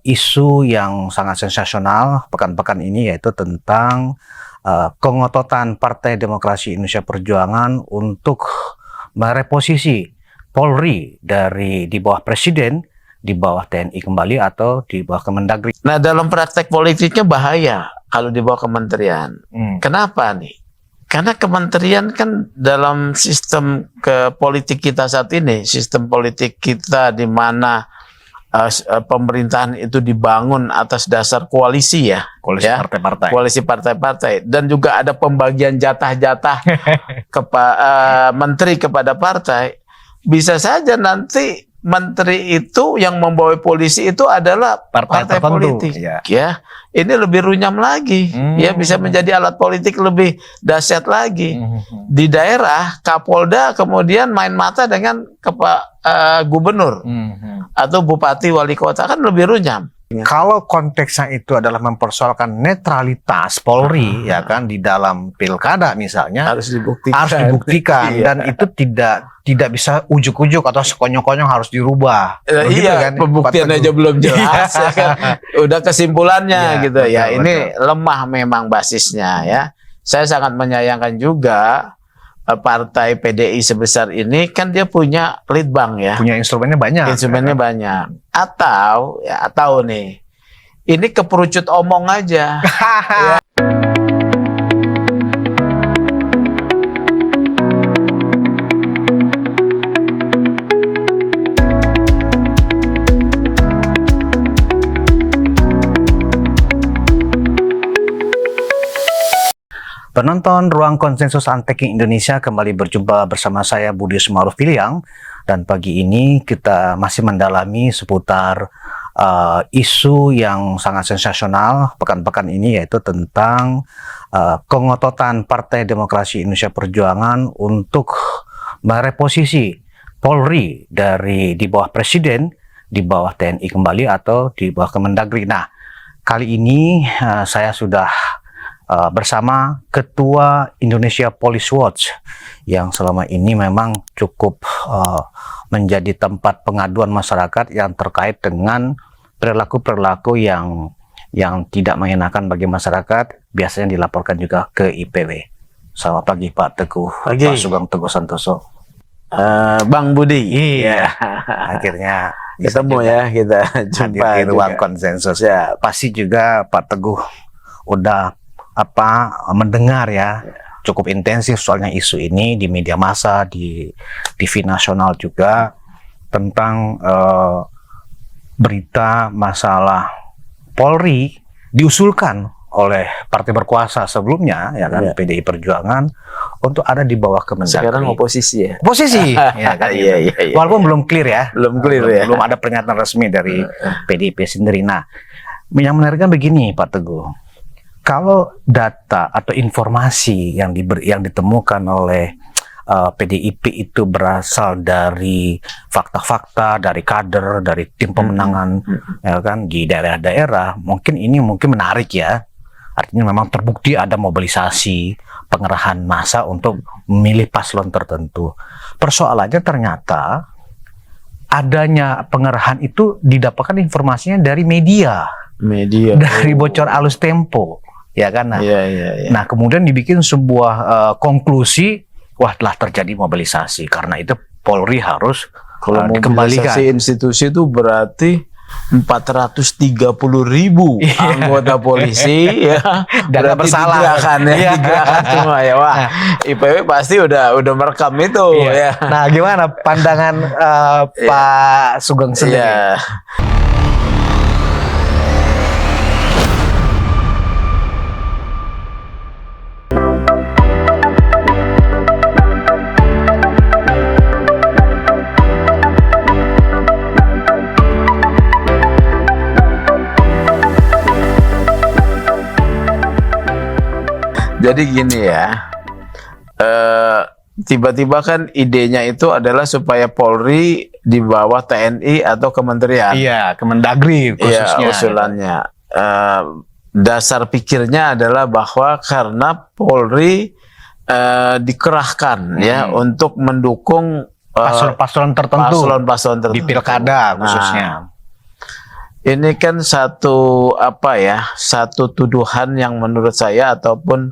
isu yang sangat sensasional pekan-pekan ini, yaitu tentang kengototan Partai Demokrasi Indonesia Perjuangan untuk mereposisi Polri dari di bawah Presiden, di bawah TNI kembali, atau di bawah Kemendagri. Nah, dalam praktek politiknya bahaya kalau di bawah kementerian. Kenapa nih? Karena kementerian kan dalam sistem politik kita saat ini, sistem politik kita di mana pemerintahan itu dibangun atas dasar koalisi ya. Koalisi partai-partai. Koalisi partai-partai. Dan juga ada pembagian jatah-jatah menteri kepada partai. Bisa saja nanti menteri itu yang membawa polisi itu adalah partai politik. Ya, ini lebih runyam lagi. Ya, bisa menjadi alat politik lebih dahsyat lagi. Di daerah, Kapolda kemudian main mata dengan gubernur atau bupati wali kota, kan lebih runyam. Kalau konteksnya itu adalah mempersoalkan netralitas Polri, ya kan, di dalam pilkada misalnya, harus dibuktikan dan itu tidak bisa ujuk-ujuk atau sekonyong-konyong harus dirubah. Iya, kan? Pembuktian aja belum jelas, ya kan? Udah kesimpulannya gitu ya. Ini lemah memang basisnya ya. Saya sangat menyayangkan juga partai PDI sebesar ini, kan dia punya lead bank ya. Punya instrumennya banyak. Instrumennya banyak. Atau nih, ini keperucut omong aja. Ya. Penonton Ruang Konsensus Unpacking Indonesia, kembali berjumpa bersama saya Budi Sumaruf Piliang, dan pagi ini kita masih mendalami seputar isu yang sangat sensasional pekan-pekan ini, yaitu tentang kengototan Partai Demokrasi Indonesia Perjuangan untuk mereposisi Polri dari di bawah Presiden, di bawah TNI kembali, atau di bawah Kemendagri. Nah, kali ini saya sudah bersama Ketua Indonesia Police Watch yang selama ini memang cukup menjadi tempat pengaduan masyarakat yang terkait dengan perilaku-perilaku yang tidak mengenakan bagi masyarakat, biasanya dilaporkan juga ke IPW. Selamat pagi Pak Teguh, Pak Sugeng Teguh Santoso. Bang Budi. Iya, akhirnya ketemu ya, kita jumpa di Ruang Konsensus. Ya, pasti juga Pak Teguh udah mendengar ya, cukup intensif soalnya isu ini di media massa, di TV nasional juga, tentang berita masalah Polri diusulkan oleh partai berkuasa sebelumnya, ya kan, PDI Perjuangan, untuk ada di bawah Kemendagri. Sekarang oposisi ya? Oposisi, ya kan. Iya. Walaupun belum clear ya. Belum ada pernyataan resmi dari PDIP sendiri. Nah, yang menariknya begini Pak Teguh. Kalau data atau informasi yang ditemukan oleh PDIP itu berasal dari fakta-fakta, dari kader, dari tim pemenangan, ya kan, di daerah-daerah, mungkin menarik ya. Artinya memang terbukti ada mobilisasi, pengerahan massa untuk memilih paslon tertentu. Persoalannya ternyata adanya pengerahan itu didapatkan informasinya dari media. Dari bocor alus Tempo. Ya kan, nah kemudian dibikin sebuah konklusi, wah telah terjadi mobilisasi, karena itu Polri harus dikembalikan. Mobilisasi institusi itu berarti 430.000 anggota polisi ya, dan nggak bersalah digerakkan semua ya. Wah, IPW pasti udah merekam itu ya. Nah, gimana pandangan Pak Sugeng sendiri? Jadi gini ya, tiba-tiba kan idenya itu adalah supaya Polri di bawah TNI atau kementerian. Iya, Kemendagri khususnya. Iya, usulannya. Dasar pikirnya adalah bahwa karena Polri dikerahkan ya untuk mendukung paslon-paslon tertentu di pilkada khususnya. Ini kan satu satu tuduhan yang menurut saya ataupun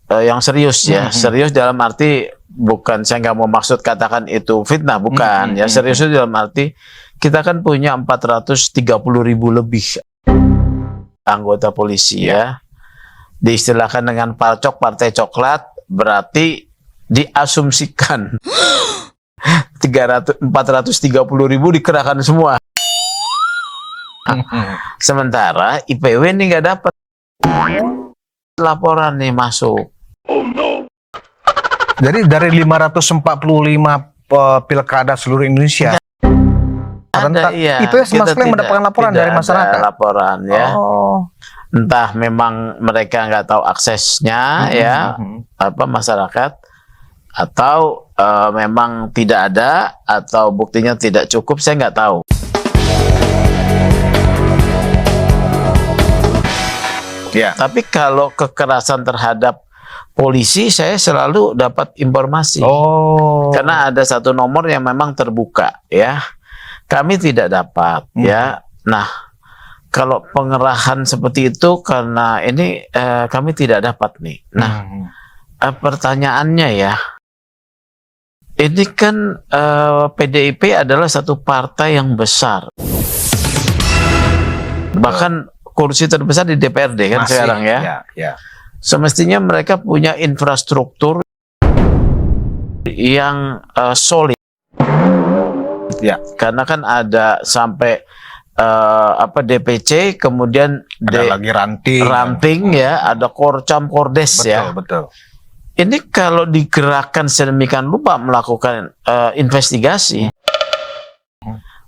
yang serius ya. Serius dalam arti bukan, saya nggak mau maksud katakan itu fitnah, bukan. Ya serius itu dalam arti kita kan punya 430.000 lebih anggota polisi ya. Diistilahkan dengan palcok, partai coklat, berarti diasumsikan 430.000 dikerahkan semua. Sementara IPW ini nggak dapat laporan nih masuk. Jadi dari 545 pilkada seluruh Indonesia, IPW sama sekali mendapatkan laporan dari masyarakat. Laporan ya. Entah memang mereka nggak tahu aksesnya ya, masyarakat, atau memang tidak ada, atau buktinya tidak cukup, saya nggak tahu. Ya. Tapi kalau kekerasan terhadap polisi, saya selalu dapat informasi. Karena ada satu nomor yang memang terbuka, ya. Kami tidak dapat, ya. Nah, kalau pengerahan seperti itu, karena ini kami tidak dapat nih. Nah, pertanyaannya ya, ini kan PDIP adalah satu partai yang besar. Bahkan kursi terbesar di DPRD kan masih, sekarang ya. Semestinya mereka punya infrastruktur yang solid. Ya, karena kan ada sampai DPC, kemudian ada lagi ranting ya, ada korcam, kordes. Betul. Ini kalau digerakkan sedemikian rupa melakukan investigasi,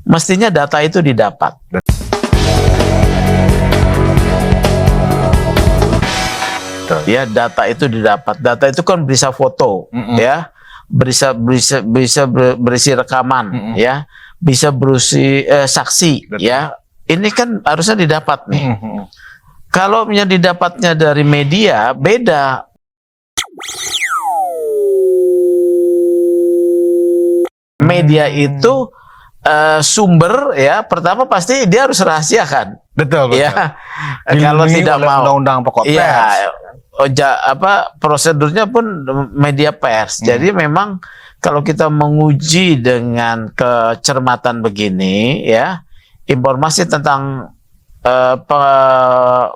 mestinya data itu didapat. Ya, data itu didapat. Data itu kan bisa foto, ya, bisa berisi rekaman, ya, bisa berisi saksi, ya. Ini kan harusnya didapat nih. Kalau didapatnya dari media, beda. Media itu sumber, ya, pertama pasti dia harus rahasiakan. Betul. Ya, kalau tidak mau undang-undang pokok pers. Prosedurnya pun media pers. Jadi memang kalau kita menguji dengan kecermatan begini, ya, informasi tentang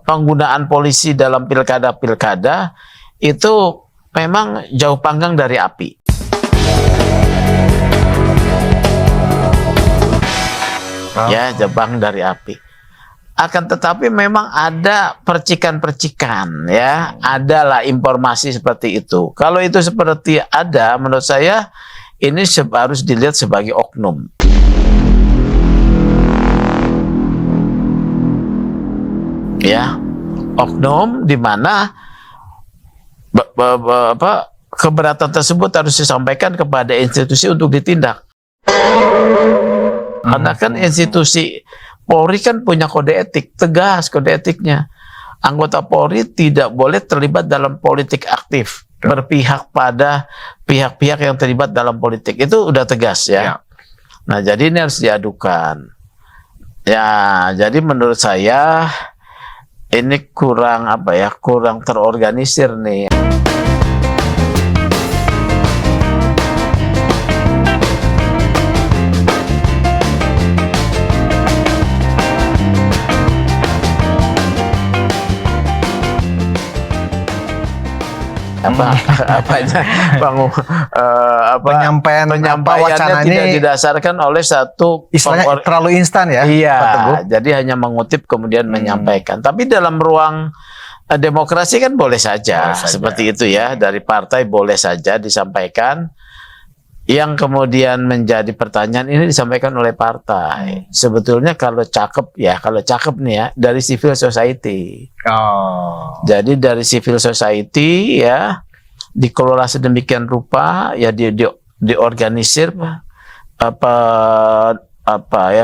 penggunaan polisi dalam pilkada-pilkada itu memang jauh panggang dari api. Ya, jauh panggang dari api. Akan tetapi memang ada percikan-percikan, ya, adalah informasi seperti itu. Kalau itu seperti ada, menurut saya ini harus dilihat sebagai oknum. Ya, oknum di mana keberatan tersebut harus disampaikan kepada institusi untuk ditindak. Karena kan institusi Polri kan punya kode etik, tegas kode etiknya. Anggota Polri tidak boleh terlibat dalam politik aktif, berpihak pada pihak-pihak yang terlibat dalam politik. Itu udah tegas ya. Nah, jadi ini harus diadukan. Ya, jadi menurut saya ini kurang kurang terorganisir nih. Penyampaiannya tidak didasarkan oleh satu istilahnya terlalu instan ya. Iya, jadi hanya mengutip kemudian menyampaikan. Tapi dalam ruang demokrasi kan boleh saja seperti itu ya, dari partai boleh saja disampaikan. Yang kemudian menjadi pertanyaan ini disampaikan oleh partai. Sebetulnya kalau cakep nih ya, dari civil society. Jadi dari civil society ya, dikelola sedemikian rupa ya, diorganisir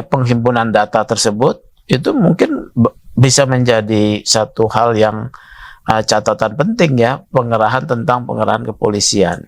penghimpunan data tersebut, itu mungkin bisa menjadi satu hal yang catatan penting ya, pengerahan kepolisian.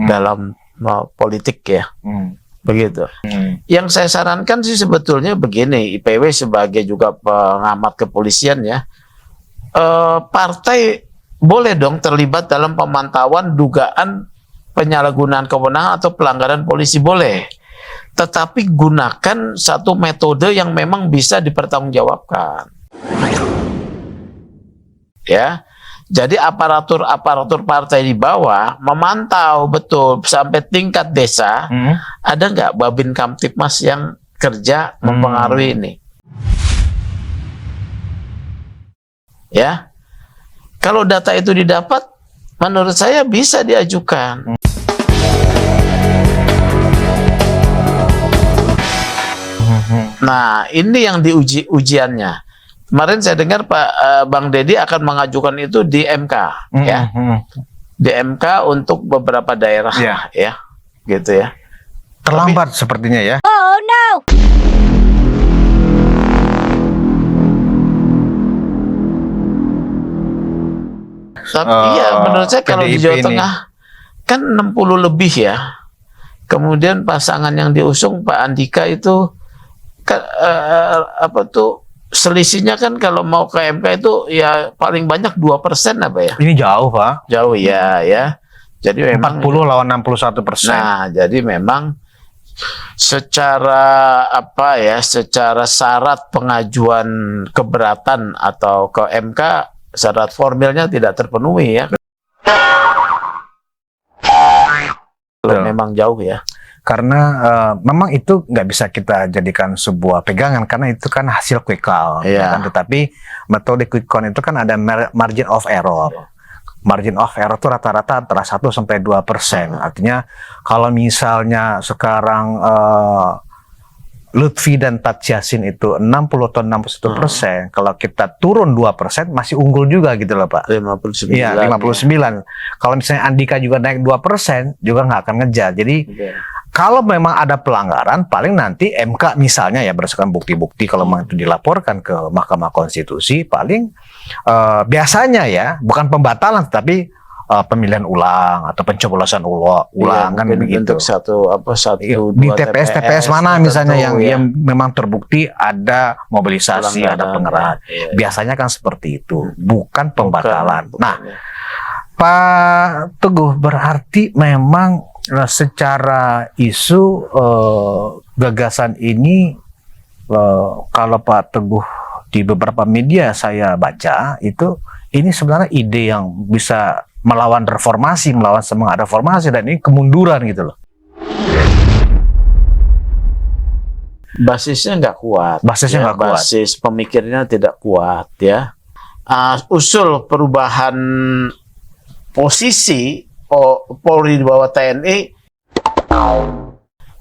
dalam politik ya. Begitu. Yang saya sarankan sih sebetulnya begini, IPW sebagai juga pengamat kepolisian ya, partai boleh dong terlibat dalam pemantauan dugaan penyalahgunaan kewenangan atau pelanggaran polisi, boleh. Tetapi gunakan satu metode yang memang bisa dipertanggungjawabkan. Ya. Jadi aparatur partai di bawah memantau betul sampai tingkat desa, ada nggak Babin Kamtipmas yang kerja mempengaruhi ini. Ya, kalau data itu didapat, menurut saya bisa diajukan. Nah, ini yang diuji ujiannya. Kemarin saya dengar Bang Deddy akan mengajukan itu di MK, ya, di MK untuk beberapa daerah, ya, gitu ya. Terlambat sepertinya ya. Oh no. Tapi iya, menurut saya kalau di Jawa Tengah kan 60 lebih ya. Kemudian pasangan yang diusung Pak Andika itu kan, selisihnya kan kalau mau ke MK itu ya paling banyak 2% apa ya? Ini jauh, Pak. Jauh ya, ya. Jadi memang 40 lawan 61%. Nah, jadi memang secara secara syarat pengajuan keberatan atau ke MK, syarat formilnya tidak terpenuhi ya. Kalau memang jauh ya. Karena memang itu nggak bisa kita jadikan sebuah pegangan karena itu kan hasil quick count. Kan? Tetapi metode quick count itu kan ada margin of error. Margin of error itu rata-rata antara 1-2%. Artinya kalau misalnya sekarang Lutfi dan Tat Yassin itu 60 atau 61%, kalau kita turun 2% masih unggul juga gitu loh Pak. 59. Iya, 59. Kalau misalnya Andika juga naik 2%, juga nggak akan ngejar. Jadi kalau memang ada pelanggaran, paling nanti MK misalnya ya berdasarkan bukti-bukti kalau memang itu dilaporkan ke Mahkamah Konstitusi, paling biasanya ya bukan pembatalan tapi pemilihan ulang atau pencoblosan ulang kan begitu. Untuk satu di TPS mana misalnya yang memang terbukti ada mobilisasi, ada pengerahan. Biasanya kan seperti itu, bukan pembatalan. Nah, Pak Teguh, berarti memang secara isu gagasan ini kalau Pak Teguh di beberapa media saya baca itu ini sebenarnya ide yang bisa melawan reformasi, melawan semangat reformasi, dan ini kemunduran gitu loh. Basisnya nggak kuat. Basisnya nggak kuat. Basis pemikirnya tidak kuat ya. Usul perubahan posisi Polri di bawah TNI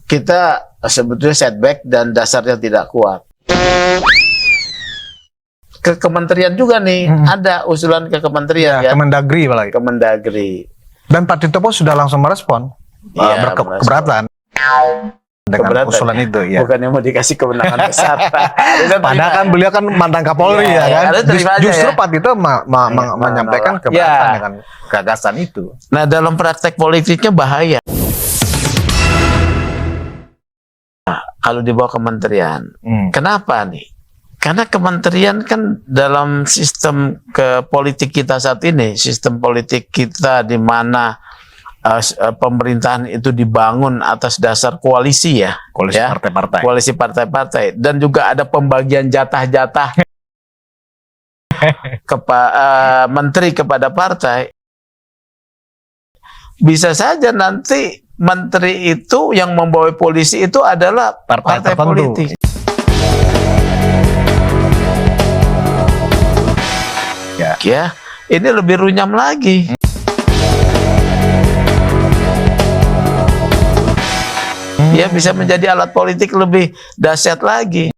kita sebetulnya setback dan dasarnya tidak kuat. Ke kementerian juga nih ada usulan ke kementerian ya. Kemendagri apalagi. Kemendagri. Dan Pak Tito pun sudah langsung merespon keberatan dengan usulan itu ya. Bukannya mau dikasih kewenangan besar. Padahal kan beliau kan mantan Kapolri ya kan. Justru Pak Tito menyampaikan keberatan dengan gagasan itu. Nah, dalam praktek politiknya bahaya. Kalau di bawah kementerian. Kenapa nih? Karena kementerian kan dalam sistem politik kita saat ini, sistem politik kita di mana pemerintahan itu dibangun atas dasar koalisi ya. Koalisi partai-partai. Koalisi partai-partai. Dan juga ada pembagian jatah-jatah menteri kepada partai. Bisa saja nanti menteri itu yang membawa polisi itu adalah partai politik. Ya, ini lebih runyam lagi. Ya, bisa menjadi alat politik lebih dahsyat lagi.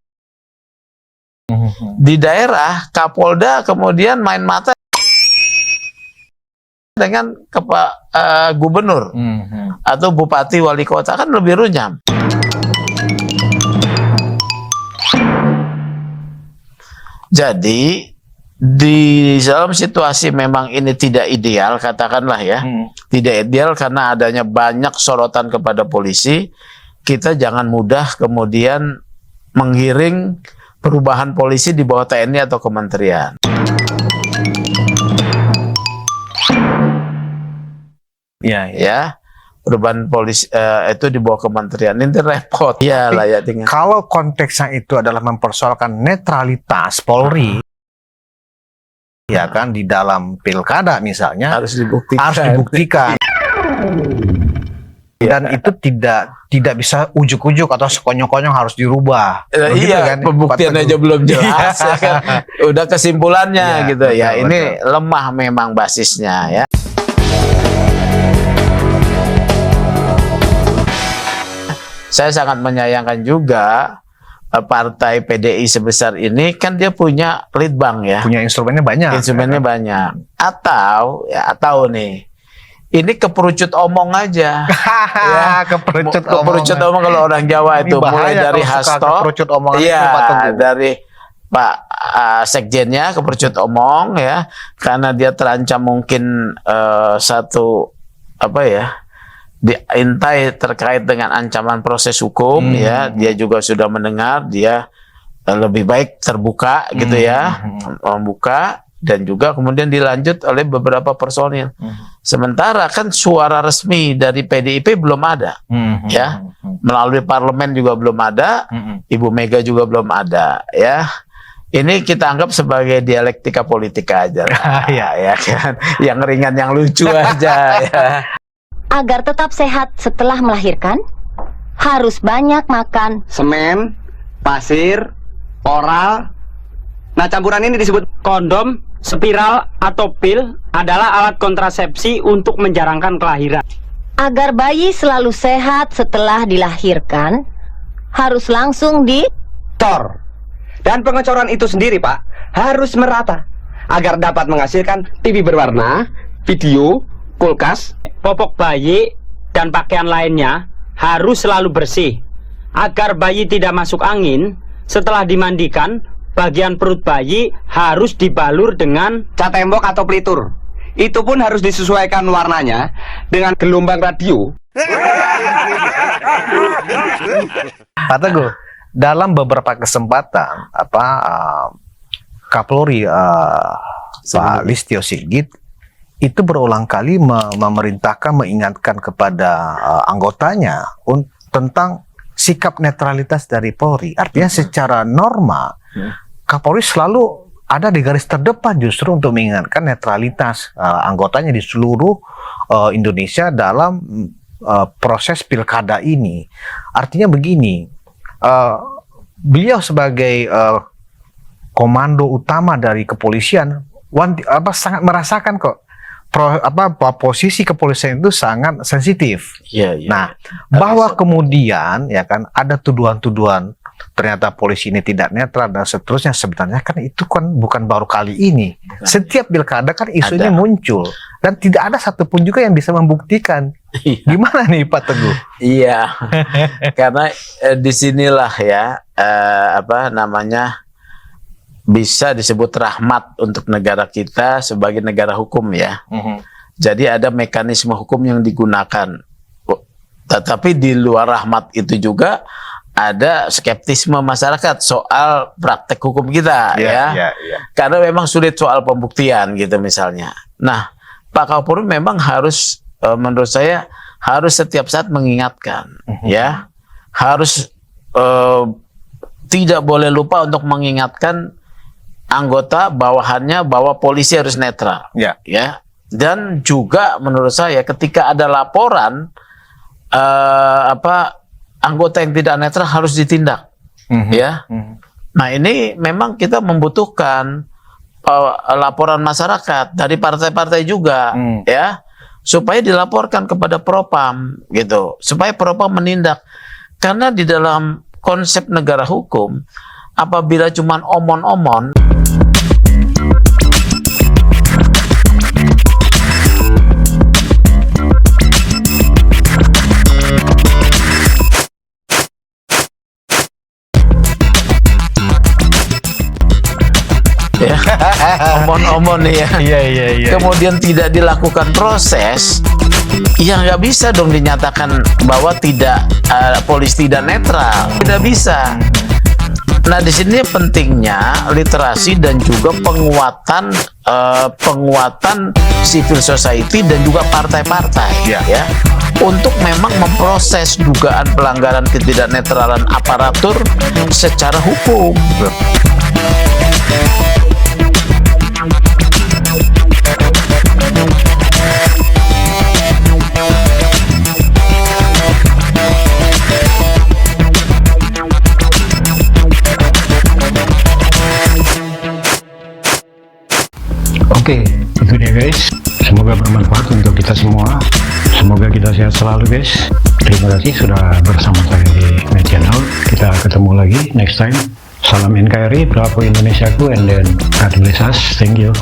Di daerah, Kapolda kemudian main mata dengan gubernur atau bupati wali kota, kan lebih runyam. Jadi di dalam situasi memang ini tidak ideal, katakanlah ya, tidak ideal karena adanya banyak sorotan kepada polisi, kita jangan mudah kemudian menggiring perubahan polisi di bawah TNI atau kementerian. Ya, perubahan polisi itu di bawah kementerian, ini repot. Ya lah ya, tinggal. Kalau konteksnya itu adalah mempersoalkan netralitas Polri, ya kan, di dalam pilkada misalnya Harus dibuktikan. Dan itu tidak bisa ujuk-ujuk atau sekonyong-konyong harus dirubah. Begitu Iya, kan, pembuktian Pak aja Teguh? belum jelas. Ya kan? Udah kesimpulannya Iya, gitu ya. betul, Ini betul. lemah memang basisnya ya. Saya sangat menyayangkan juga partai PDI sebesar ini, kan dia punya litbang ya. Punya instrumennya banyak. Instrumennya banyak. Atau nih, ini keperucut omong aja. Ya. Keperucut omong kalau orang Jawa Ini itu bahaya mulai dari kalau suka hasto, keperucut omongan itu, iya, Pak Teguh. dari Pak Sekjennya keperucut omong ya, karena dia terancam mungkin satu apa ya, diintai terkait dengan ancaman proses hukum ya, dia juga sudah mendengar, dia lebih baik terbuka gitu ya, membuka, dan juga kemudian dilanjut oleh beberapa personil. Sementara kan suara resmi dari PDIP belum ada, ya, melalui parlemen juga belum ada, Ibu Mega juga belum ada, ya. Ini kita anggap sebagai dialektika politika aja lah, ya kan, yang ringan, yang lucu aja, ya. Agar tetap sehat setelah melahirkan, harus banyak makan semen, pasir, oral. Nah, campuran ini disebut Kondom, spiral, atau pil adalah alat kontrasepsi untuk menjarangkan kelahiran. agar bayi selalu sehat setelah dilahirkan, harus langsung di tor. Dan pengecoran itu sendiri, Pak, harus merata agar dapat menghasilkan TV berwarna, video, kulkas. Popok bayi dan pakaian lainnya harus selalu bersih. Agar bayi tidak masuk angin, setelah dimandikan, bagian perut bayi harus dibalur dengan Cat tembok atau pelitur. Itu pun harus disesuaikan warnanya dengan gelombang radio. Pak Teguh, dalam beberapa kesempatan Kapolri Pak Listio Sigit itu berulang kali memerintahkan, mengingatkan kepada anggotanya tentang sikap netralitas dari Polri. Artinya secara norma Kapolri selalu ada di garis terdepan justru untuk mengingatkan netralitas anggotanya di seluruh Indonesia dalam proses pilkada ini. Artinya begini, beliau sebagai komando utama dari kepolisian sangat merasakan kok posisi kepolisian itu sangat sensitif. Iya, iya. Nah, bahwa kemudian ya kan ada tuduhan-tuduhan ternyata polisi ini tidak netral dan seterusnya, sebenarnya kan itu kan bukan baru kali ini. Setiap pilkada kan isu ini muncul dan tidak ada satupun juga yang bisa membuktikan. Gimana nih Pak Teguh? Iya, karena disinilah ya bisa disebut rahmat untuk negara kita sebagai negara hukum ya. Jadi ada mekanisme hukum yang digunakan. Tetapi di luar rahmat itu juga ada skeptisme masyarakat soal praktek hukum kita ya. Karena memang sulit soal pembuktian gitu misalnya. Nah, Pak Kapolri memang harus menurut saya harus setiap saat mengingatkan ya. Harus tidak boleh lupa untuk mengingatkan anggota bawahannya bahwa polisi harus netral, ya. Dan juga menurut saya ketika ada laporan anggota yang tidak netral harus ditindak, ya. Nah ini memang kita membutuhkan laporan masyarakat dari partai-partai juga, ya, supaya dilaporkan kepada Propam, gitu, supaya Propam menindak, karena di dalam konsep negara hukum apabila cuman omon-omon omon-omon ya. Iya. Kemudian tidak dilakukan proses, ya nggak bisa dong dinyatakan bahwa tidak polisi tidak netral. Tidak bisa. Nah, di sini pentingnya literasi dan juga penguatan civil society dan juga partai-partai ya untuk memang memproses dugaan pelanggaran ketidaknetralan aparatur secara hukum. Oke, itu dia guys. Semoga bermanfaat untuk kita semua. Semoga kita sehat selalu guys. Terima kasih sudah bersama saya di My Channel. Kita ketemu lagi next time. Salam NKRI, Bravo Indonesiaku, and then God bless us. Thank you.